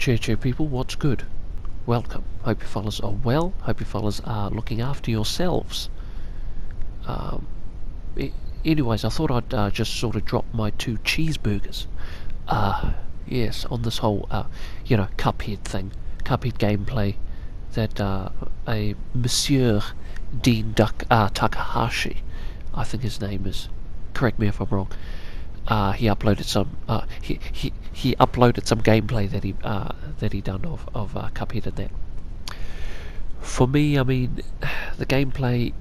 Cheer people, what's good? Welcome. Hope you fellas are well. Hope you fellas are looking after yourselves. Um, Anyways, I thought I'd just sort of drop my 2 cheeseburgers. Yes, on this whole, Cuphead thing. Cuphead gameplay that a Monsieur Dean Takahashi, I think his name is. Correct me if I'm wrong. He uploaded some. He uploaded some gameplay that he done of Cuphead and that. For me, I mean, the gameplay.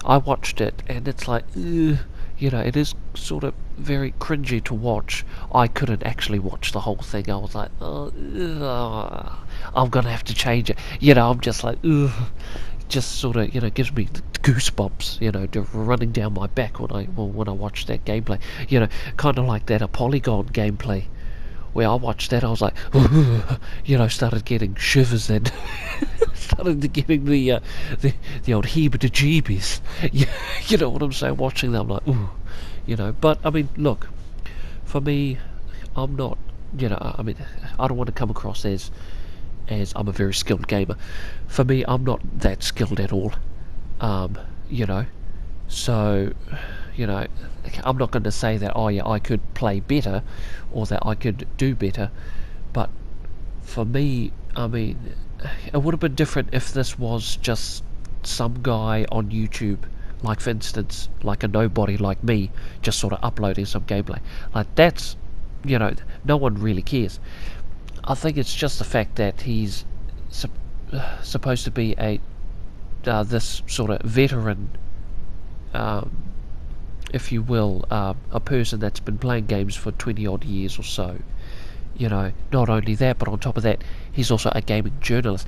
I watched it and it's like, it is sort of very cringy to watch. I couldn't actually watch the whole thing. I was like, I'm gonna have to change it. I'm just like, just sort of, gives me goosebumps, running down my back when I watch that gameplay. Kind of like that a Polygon gameplay, where I watched that, I was like, started getting shivers and started getting the old heebie-jeebies. You know what I'm saying? Watching them, I'm like, But I mean, look, for me, I'm not, I don't want to come across as I'm a very skilled gamer. For me, I'm not that skilled at all. So, I'm not going to say that, I could play better, or that I could do better, but for me, I mean, it would have been different if this was just some guy on YouTube, like for instance, like a nobody like me, just sort of uploading some gameplay. Like that's, no one really cares. I think it's just the fact that he's supposed to be this sort of veteran, if you will, a person that's been playing games for 20 odd years or so. Not only that, but on top of that, he's also a gaming journalist.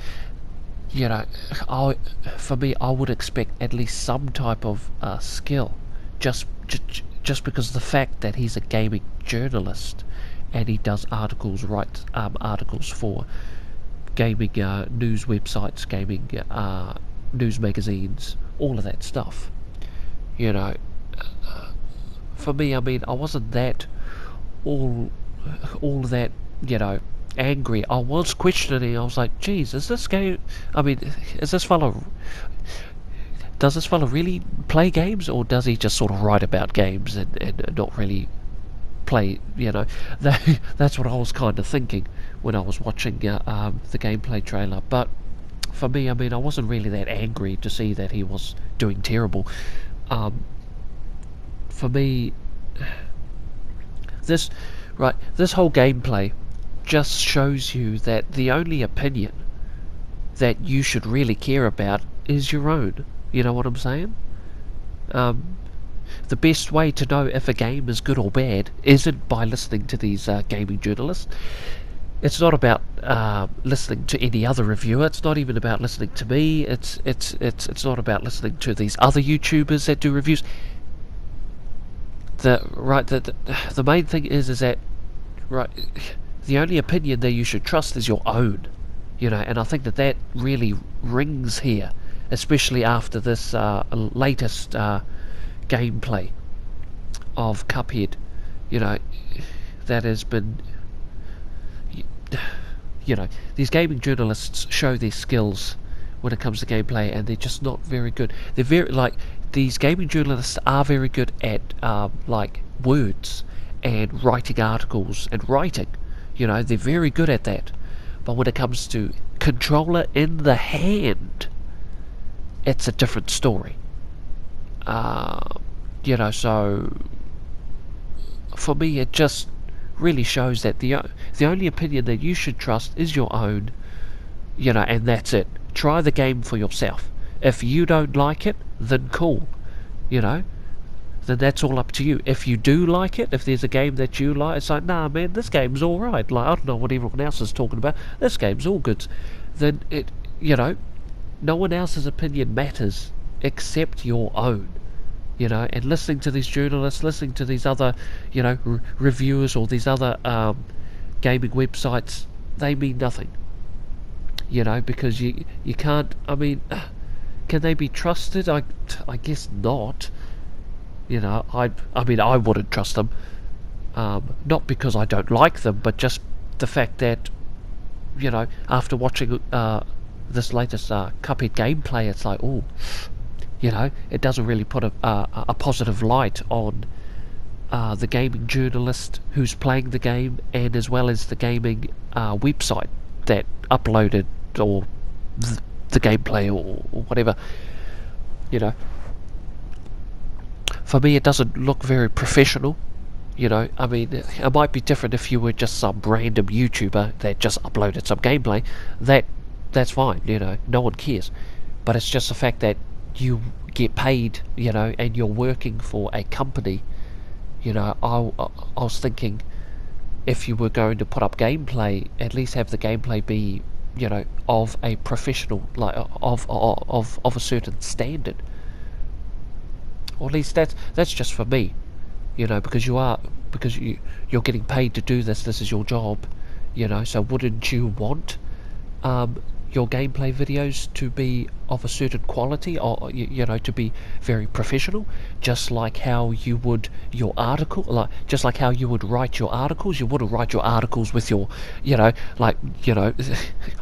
For me, I would expect at least some type of skill, just because of the fact that he's a gaming journalist, and he does writes articles for gaming news websites, gaming news magazines, all of that stuff. For me, I mean, I wasn't that all that, angry. I was questioning. I was like, geez, is this game, I mean, does this fellow really play games, or does he just sort of write about games and not really play? That's what I was kind of thinking when I was watching the gameplay trailer. But for me, I mean, I wasn't really that angry to see that he was doing terrible. For me, this whole gameplay just shows you that the only opinion that you should really care about is your own. You know what I'm saying? The best way to know if a game is good or bad isn't by listening to these gaming journalists. It's not about listening to any other reviewer. It's not even about listening to me. It's not about listening to these other YouTubers that do reviews. The main thing is that the only opinion that you should trust is your own. And I think that really rings here, especially after this latest gameplay of Cuphead. That has been, these gaming journalists show their skills when it comes to gameplay, and they're just not very good. They're very, these gaming journalists are very good at words and writing articles and writing. They're very good at that. But when it comes to controller in the hand, it's a different story. So for me, it just really shows that the only opinion that you should trust is your own. And that's it. Try the game for yourself. If you don't like it, then cool. Then that's all up to you. If you do like it, if there's a game that you like, it's like, nah, man, this game's alright. I don't know what everyone else is talking about. This game's all good. Then no one else's opinion matters except your own. And listening to these journalists, listening to these other, reviewers, or these other gaming websites, they mean nothing. Because you can't, I mean, can they be trusted? I guess not. I wouldn't trust them. Not because I don't like them, but just the fact that, after watching this latest Cuphead gameplay, it's like, oh, it doesn't really put a positive light on the gaming journalist who's playing the game, and as well as the gaming website that uploaded or the gameplay or whatever. For me, it doesn't look very professional. I mean, it might be different if you were just some random YouTuber that just uploaded some gameplay. That's fine, no one cares. But it's just the fact that you get paid, and you're working for a company. I was thinking, if you were going to put up gameplay, at least have the gameplay be, of a professional, like of a certain standard. Or at least that's just for me, because you're getting paid to do this. This is your job, So wouldn't you want your gameplay videos to be of a certain quality, or to be very professional, just like how you would your article, just like how you would write your articles. You wouldn't write your articles with your,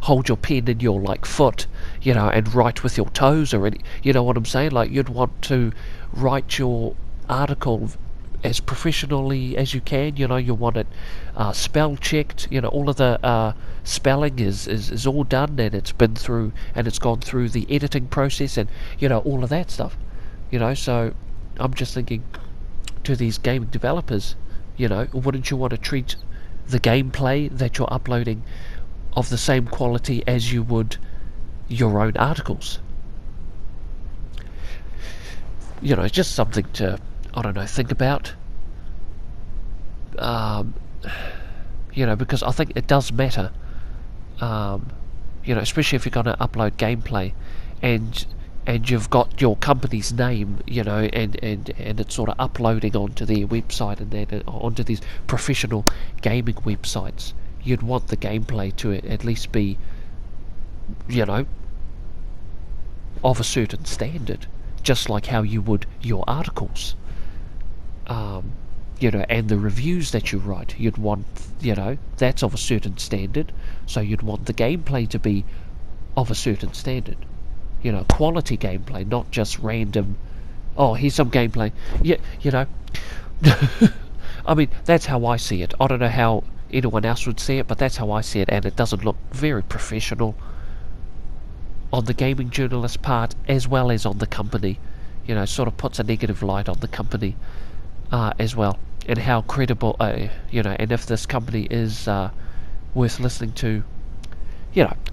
hold your pen in your foot, and write with your toes or any, you know what I'm saying? Like, you'd want to write your article as professionally as you can. You want it spell checked. All of the spelling is all done, and it's been through, and it's gone through the editing process, and all of that stuff. So I'm just thinking, to these gaming developers, wouldn't you want to treat the gameplay that you're uploading of the same quality as you would your own articles? It's just something to, I don't know, think about. Because I think it does matter. Especially if you're going to upload gameplay, and you've got your company's name, and it's sort of uploading onto their website, and then onto these professional gaming websites. You'd want the gameplay to at least be, of a certain standard, just like how you would your articles. And the reviews that you write, you'd want, that's of a certain standard, so you'd want the gameplay to be of a certain standard. Quality gameplay, not just random, oh, here's some gameplay. Yeah, I mean, that's how I see it. I don't know how anyone else would see it, but that's how I see it, and it doesn't look very professional on the gaming journalist part, as well as on the company. Sort of puts a negative light on the company as well, and how credible, and if this company is worth listening to,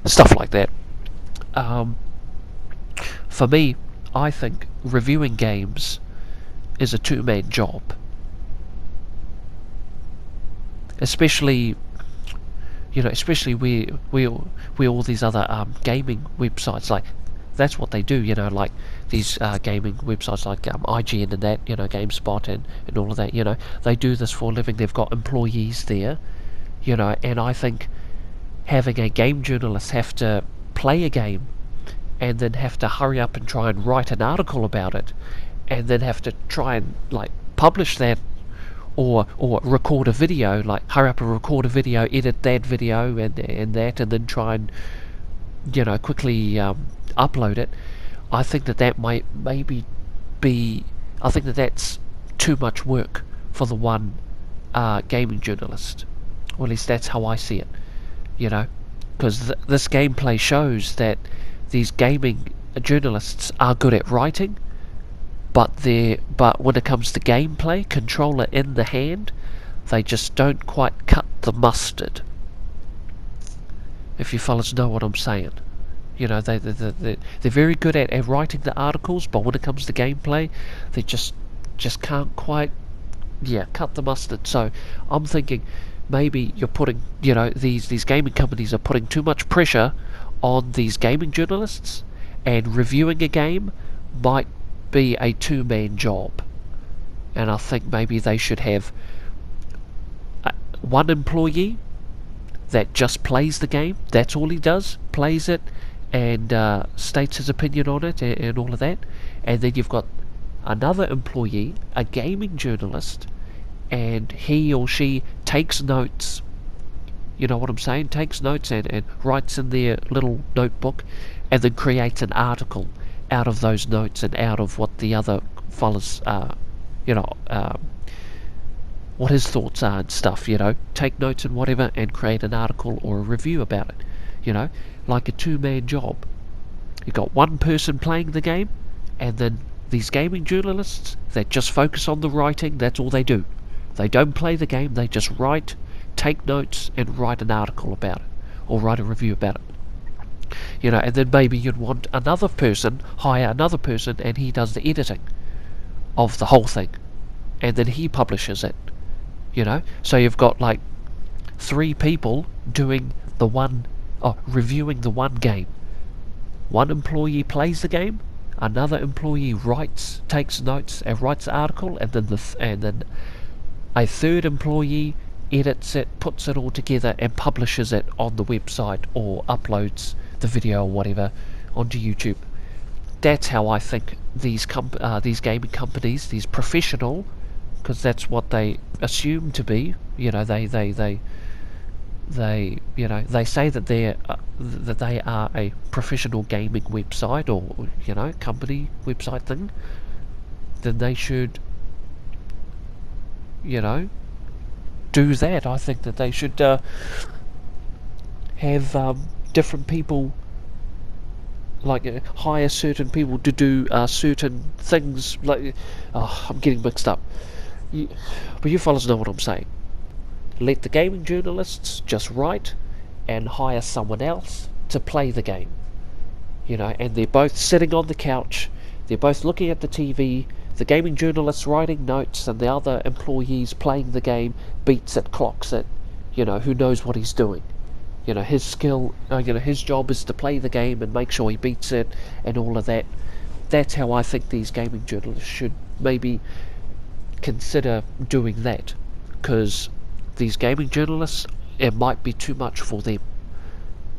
stuff like that. For me, I think reviewing games is a two-man job, especially where all these other gaming websites, like, that's what they do, like these gaming websites like IGN and that, GameSpot and all of that, they do this for a living. They've got employees there, and I think having a game journalist have to play a game and then have to hurry up and try and write an article about it, and then have to try and publish that, or record a video, hurry up and record a video, edit that video and that, and then try and quickly upload it. I think that might maybe be, I think that's too much work for the one gaming journalist, or at least that's how I see it. Because this gameplay shows that these gaming journalists are good at writing, but when it comes to gameplay, controller in the hand, they just don't quite cut the mustard. If you fellas know what I'm saying. They're very good at writing the articles, but when it comes to gameplay, they just can't quite, cut the mustard. So I'm thinking maybe you're putting, these gaming companies are putting too much pressure on these gaming journalists, and reviewing a game might be a two-man job. And I think maybe they should have one employee that just plays the game. That's all he does, plays it, and states his opinion on it, and all of that. And then you've got another employee, a gaming journalist, and he or she takes notes You know what I'm saying? Takes notes and writes in their little notebook, and then creates an article out of those notes and out of what the other fellas, you know, what his thoughts are and stuff, you know. Take notes and whatever and create an article or a review about it, you know, like a two-man job. You've got one person playing the game, and then these gaming journalists that just focus on the writing. That's all they do. They don't play the game, they just write, take notes, and write an article about it, or write a review about it. You know, and then maybe you'd want another person, hire another person, and he does the editing of the whole thing, and then he publishes it. You know, so you've got like 3 people doing reviewing the one game. One employee plays the game, another employee writes, takes notes, and writes the article, and then a third employee edits it, puts it all together, and publishes it on the website or uploads the video or whatever onto YouTube. That's how I think these gaming companies, these professional, because that's what they assume to be. You know, they you know, they say that they are a professional gaming website, or you know, company website thing. Then they should, you know, do that. I think that they should have different people, like hire certain people to do certain things. Like, I'm getting mixed up. But you fellas know what I'm saying. Let the gaming journalists just write and hire someone else to play the game. You know, and they're both sitting on the couch, they're both looking at the TV, the gaming journalist's writing notes and the other employee's playing the game, beats it, clocks it, you know, who knows what he's doing. You know, his skill, you know, his job is to play the game and make sure he beats it and all of that. That's how I think these gaming journalists should maybe consider doing that, because these gaming journalists, it might be too much for them.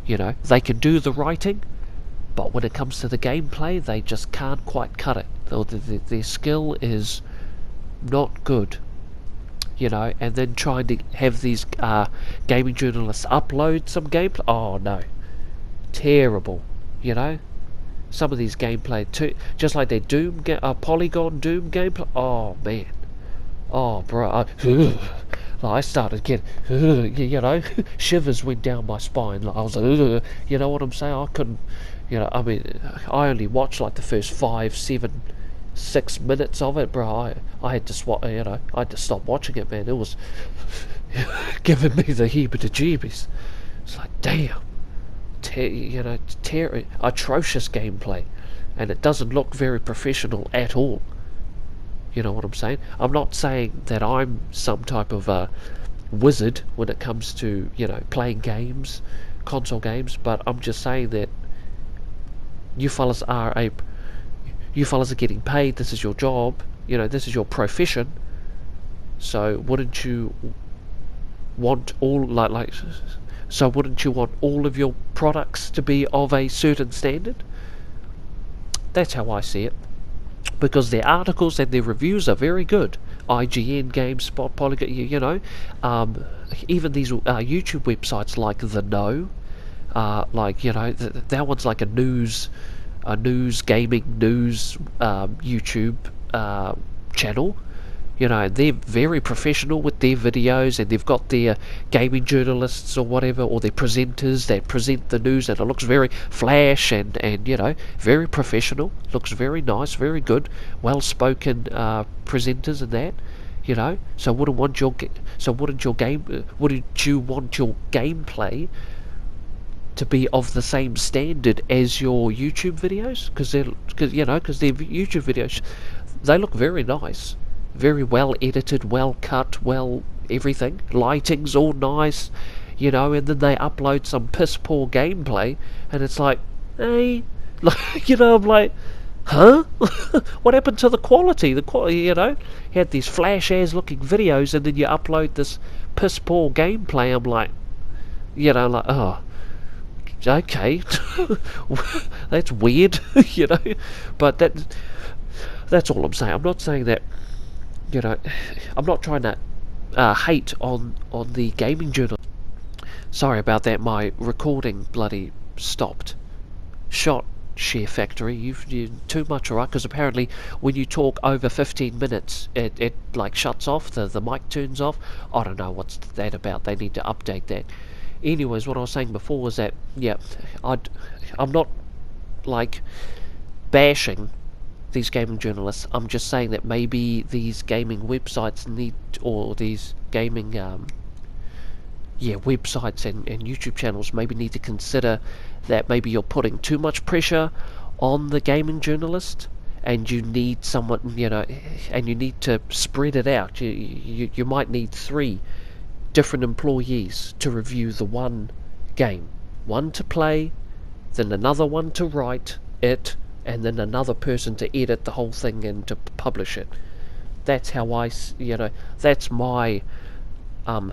You know, they can do the writing, but when it comes to the gameplay, they just can't quite cut it. Their skill is not good. You know, and then trying to have these gaming journalists upload some gameplay, oh no, terrible. You know, some of these gameplay too, just like their Polygon Doom gameplay. Oh man, oh bro, I started getting, you know, shivers went down my spine. Like, I was like, you know what I'm saying? I couldn't, you know, I mean, I only watched like the first 5, 7, 6 minutes of it, bro. I had to you know, I had to stop watching it, man. It was giving me the heebie-jeebies. It's like, damn, you know, atrocious gameplay, and it doesn't look very professional at all. You know what I'm saying? I'm not saying that I'm some type of a wizard when it comes to, you know, playing games, console games, but I'm just saying that you fellas are getting paid. This is your job. You know, this is your profession. So wouldn't you want so wouldn't you want all of your products to be of a certain standard? That's how I see it. Because their articles and their reviews are very good. IGN, GameSpot, Polygon, you know, even these YouTube websites like The Know, like, you know, that one's like a news gaming news YouTube channel. You know, they're very professional with their videos, and they've got their gaming journalists or whatever, or their presenters that present the news, and it looks very flash and you know, very professional. Looks very nice, very good, well-spoken presenters and that. You know, so wouldn't you want your gameplay to be of the same standard as your YouTube videos? Because their YouTube videos, they look very nice. Very well edited, well cut, well everything. Lighting's all nice, you know, and then they upload some piss poor gameplay, and it's like, hey, like, you know, I'm like, huh? What happened to the quality? The quality, you know, you had these flash ass looking videos, and then you upload this piss poor gameplay. I'm like, you know, like, oh, okay, that's weird, you know, but that's all I'm saying. I'm not saying that. You know, I'm not trying to hate on the gaming journal. Sorry about that, my recording bloody stopped. Shot, Share Factory, you're too much, alright? Because apparently when you talk over 15 minutes, it like shuts off, the mic turns off. I don't know what's that about, they need to update that. Anyways, what I was saying before was that, yeah, I'm not, like, bashing these gaming journalists. I'm just saying that maybe these gaming websites need, or these gaming websites and YouTube channels maybe need to consider that maybe you're putting too much pressure on the gaming journalist, and you need someone, and you need to spread it out. You might need 3 different employees to review the one game. One to play, then another one to write it, and then another person to edit the whole thing and to publish it. That's how that's my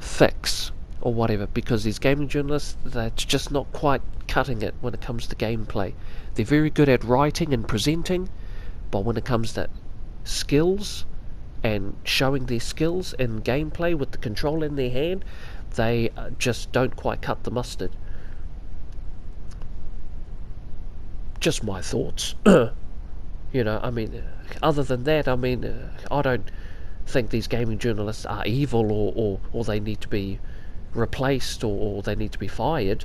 fix or whatever, because these gaming journalists, that's just not quite cutting it when it comes to gameplay. They're very good at writing and presenting, but when it comes to skills and showing their skills in gameplay with the controller in their hand, they just don't quite cut the mustard. Just my thoughts. I mean, other than that, I mean, I don't think these gaming journalists are evil, or they need to be replaced, or they need to be fired.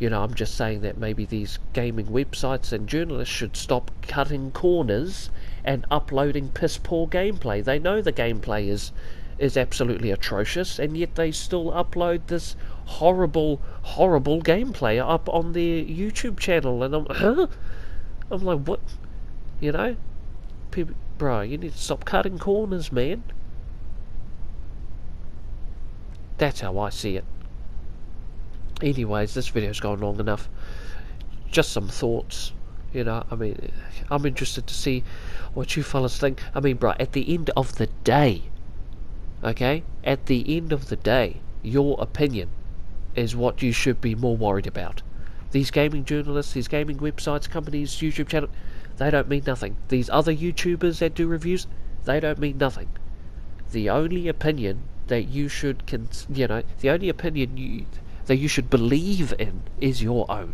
I'm just saying that maybe these gaming websites and journalists should stop cutting corners and uploading piss poor gameplay. They know the gameplay is absolutely atrocious, and yet they still upload this horrible gameplay up on their YouTube channel, and I'm like, what? People, bro, you need to stop cutting corners, man. That's how I see it. Anyways, this video's gone long enough. Just some thoughts. I mean, I'm interested to see what you fellas think. I mean, bro, at the end of the day, okay? At the end of the day, your opinion is what you should be more worried about. These gaming journalists, these gaming websites, companies, YouTube channel, they don't mean nothing. These other YouTubers that do reviews, they don't mean nothing. The only opinion that you should, the only opinion that you should believe in is your own.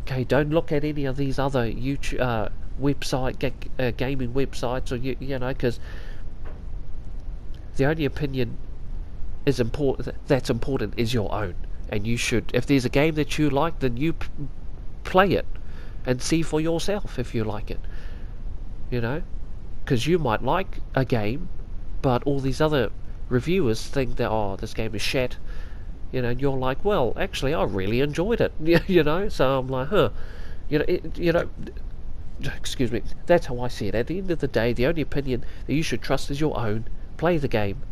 Okay, don't look at any of these other YouTube gaming websites, or because the only opinion that's important is your own. And you should, if there's a game that you like, then you play it and see for yourself if you like it. Because you might like a game, but all these other reviewers think that, this game is shit, and you're like, well, actually, I really enjoyed it, so I'm like, excuse me, that's how I see it. At the end of the day, the only opinion that you should trust is your own. Play the game,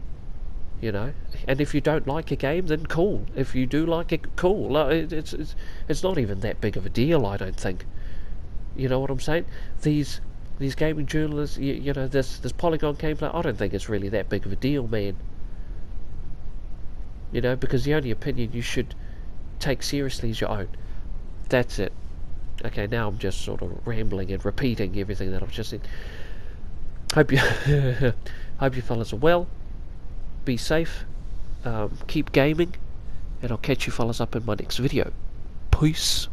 and if you don't like a game, then cool. If you do like it, cool. It's not even that big of a deal, I don't think. You know what I'm saying? These gaming journalists, this Polygon gameplay, I don't think it's really that big of a deal, man. Because the only opinion you should take seriously is your own. That's it. Okay, now I'm just sort of rambling and repeating everything that I've just said. Hope you fellas are well. Be safe. Keep gaming. And I'll catch you fellas up in my next video. Peace.